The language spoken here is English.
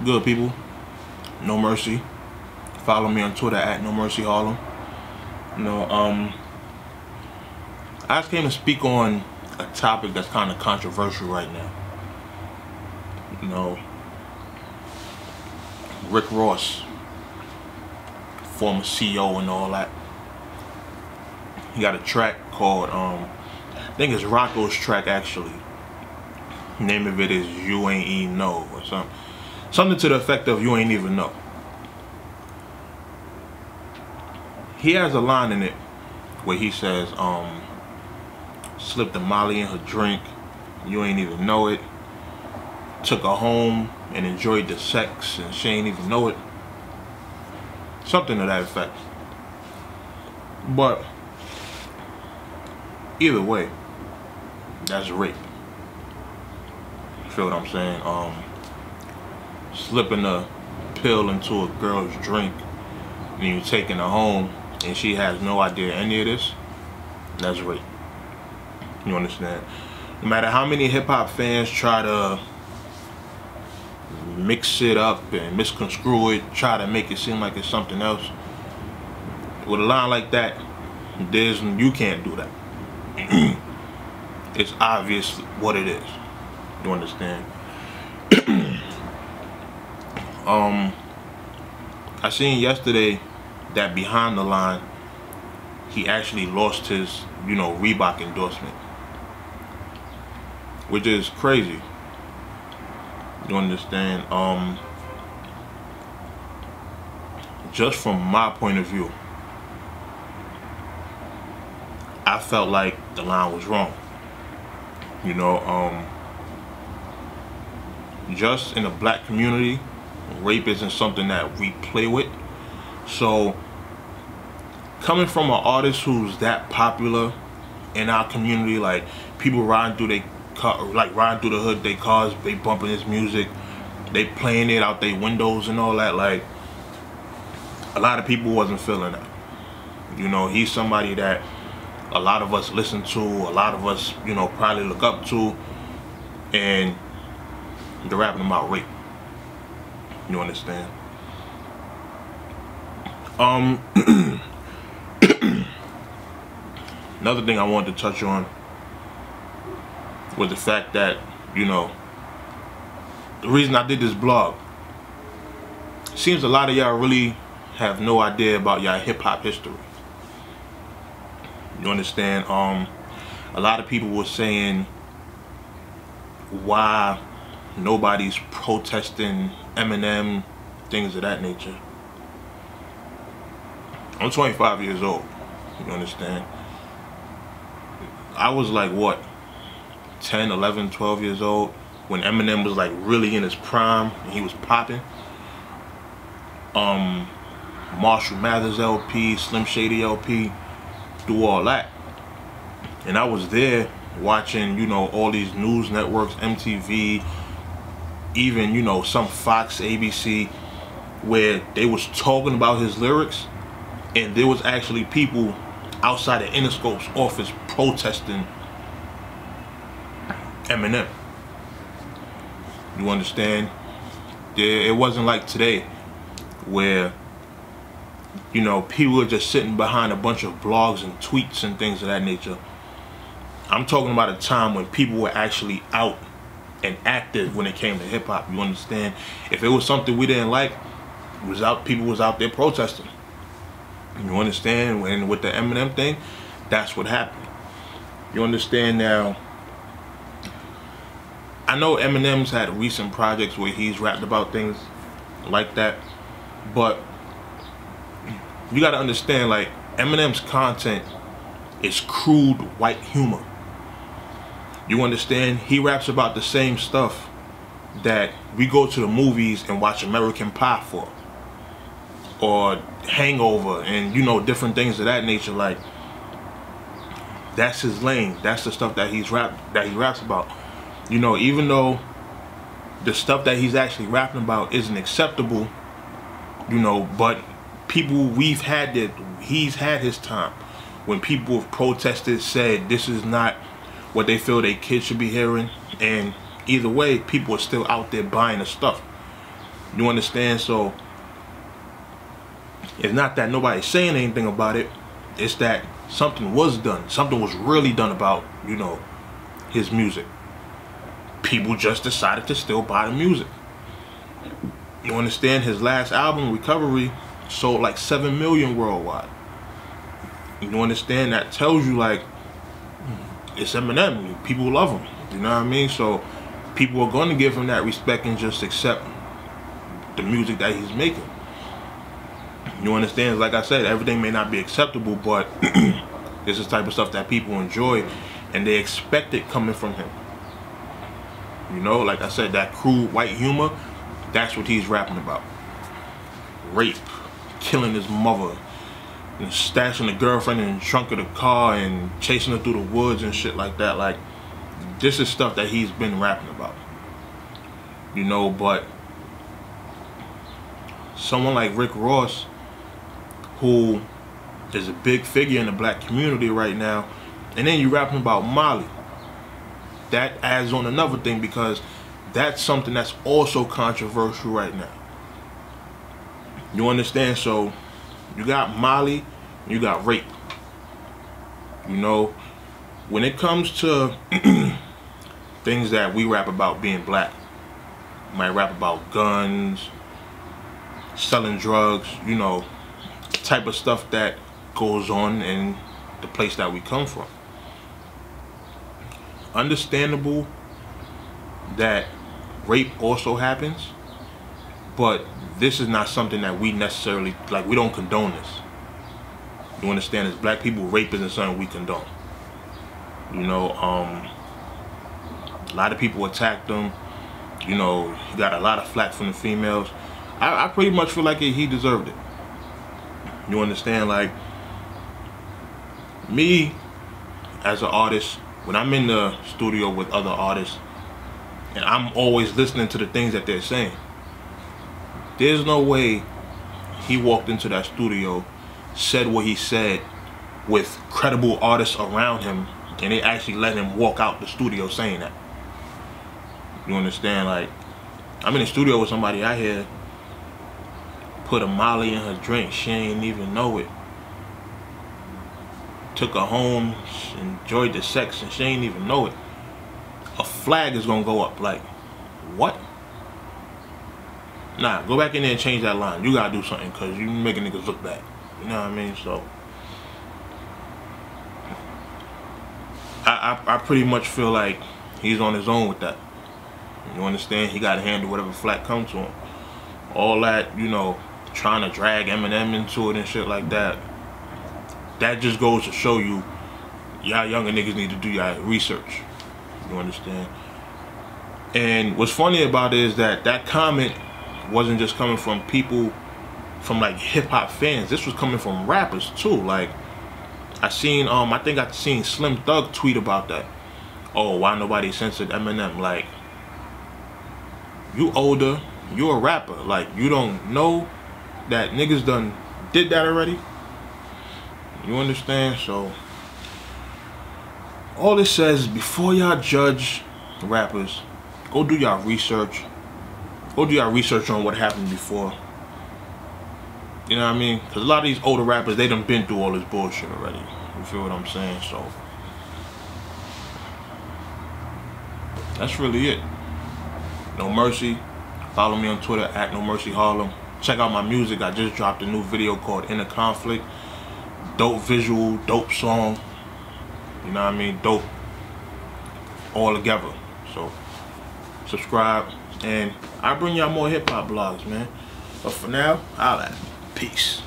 Good people, No Mercy. Follow me on Twitter at No Mercy Harlem. I just came to speak on a topic that's kind of controversial right now. Rick Ross, former CEO and all that. He got a track called, I think it's Rocco's track actually. The name of it is You Ain't Even Know or something. Something to the effect of You Ain't Even Know. He has a line in it where he says, slipped a Molly in her drink, you ain't even know it. Took her home and enjoyed the sex and she ain't even know it. Something to that effect. But either way, that's rape. You feel what I'm saying? Slipping a pill into a girl's drink and you taking her home and she has no idea any of this, that's rape. You understand? No matter how many hip-hop fans try to mix it up and misconstrue it, try to make it seem like it's something else, with a line like that, you can't do that. It's obvious what it is. You understand? I seen yesterday that behind the line, he actually lost his, Reebok endorsement, which is crazy. You understand? Just from my point of view, I felt like the line was wrong. Just in the black community, rape isn't something that we play with. So coming from an artist who's that popular in our community, like people riding through their car, like riding through the hood, their cars, they bumping his music, they playing it out their windows and all that, like a lot of people wasn't feeling that. He's somebody that a lot of us listen to, a lot of us, probably look up to, and they're rapping about rape. You understand? Another thing I wanted to touch on was the fact that, the reason I did this blog, seems a lot of y'all really have no idea about y'all hip-hop history. You understand? A lot of people were saying why nobody's protesting Eminem, things of that nature. I'm 25 years old. You understand? I was like, what, 10, 11, 12 years old when Eminem was like really in his prime and he was popping. Marshall Mathers LP, Slim Shady LP, do all that. And I was there watching, all these news networks, MTV, even, some Fox, ABC, where they was talking about his lyrics, and there was actually people outside of Interscope's office protesting Eminem. You understand? It wasn't like today where, people were just sitting behind a bunch of blogs and tweets and things of that nature. I'm talking about a time when people were actually out and active when it came to hip-hop. You understand? If it was something we didn't like, people was out there protesting. You understand? And with the Eminem thing, that's what happened. You understand now? I know Eminem's had recent projects where he's rapped about things like that, but you gotta understand, like, Eminem's content is crude white humor. You understand? He raps about the same stuff that we go to the movies and watch American Pie for, or Hangover, and different things of that nature. Like, that's his lane. That's the stuff that he raps about. Even though the stuff that he's actually rapping about isn't acceptable, but people, he's had his time when people have protested, said this is not what they feel their kids should be hearing, and either way, people are still out there buying the stuff. You understand? So it's not that nobody's saying anything about it. It's that something was done. Something was really done about, you know, his music. People just decided to still buy the music. You understand? His last album, Recovery, sold like 7 million worldwide. You understand? That tells you, like, it's Eminem. People love him. You know what I mean? So people are going to give him that respect and just accept the music that he's making. You understand? Like I said, everything may not be acceptable, but this is the type of stuff that people enjoy, and they expect it coming from him. You know, like I said, that crude white humor, that's what he's rapping about. Rape, killing his mother, and stashing the girlfriend in the trunk of the car and chasing her through the woods and shit like that. Like, this is stuff that he's been rapping about. You know, but someone like Rick Ross, who is a big figure in the black community right now, and then you rapping about Molly, that adds on another thing, because that's something that's also controversial right now. You understand? So you got Molly, you got rape. You know, when it comes to things that we rap about being black, we might rap about guns, selling drugs, you know, type of stuff that goes on in the place that we come from. Understandable that rape also happens, but this is not something that we necessarily, like, we don't condone this. You understand? As black people, rape isn't something we condone. You know, a lot of people attacked him. You know, he got a lot of flack from the females. I pretty much feel like he deserved it. You understand? Like, me as an artist, when I'm in the studio with other artists and I'm always listening to the things that they're saying, there's no way he walked into that studio, said what he said with credible artists around him, and they actually let him walk out the studio saying that. You understand? Like, I'm in the studio with somebody out here, put a Molly in her drink, she ain't even know it. Took her home, enjoyed the sex, and she ain't even know it. A flag is gonna go up. Like, what? Nah, go back in there and change that line. You gotta do something, because you making niggas look bad. You know what I mean? So I pretty much feel like he's on his own with that. You understand? He gotta handle whatever flack comes to him. All that, you know, trying to drag Eminem into it and shit like that, that just goes to show you, y'all younger niggas need to do your research. You understand? And what's funny about it is that that comment wasn't just coming from people, from like hip-hop fans. This was coming from rappers too. Like, I seen, I think I seen Slim Thug tweet about that. Oh, why nobody censored Eminem? Like, you older, you a rapper. Like, you don't know that niggas done did that already? You understand? So all it says is, before y'all judge rappers, go do y'all research. Go do y'all research on what happened before. You know what I mean? Because a lot of these older rappers, they done been through all this bullshit already. You feel what I'm saying? So that's really it. No Mercy. Follow me on Twitter at No Mercy Harlem. Check out my music. I just dropped a new video called Inner Conflict. Dope visual, dope song. You know what I mean? Dope all together. So subscribe, and I bring y'all more hip hop blogs, man. But for now, holla. Peace.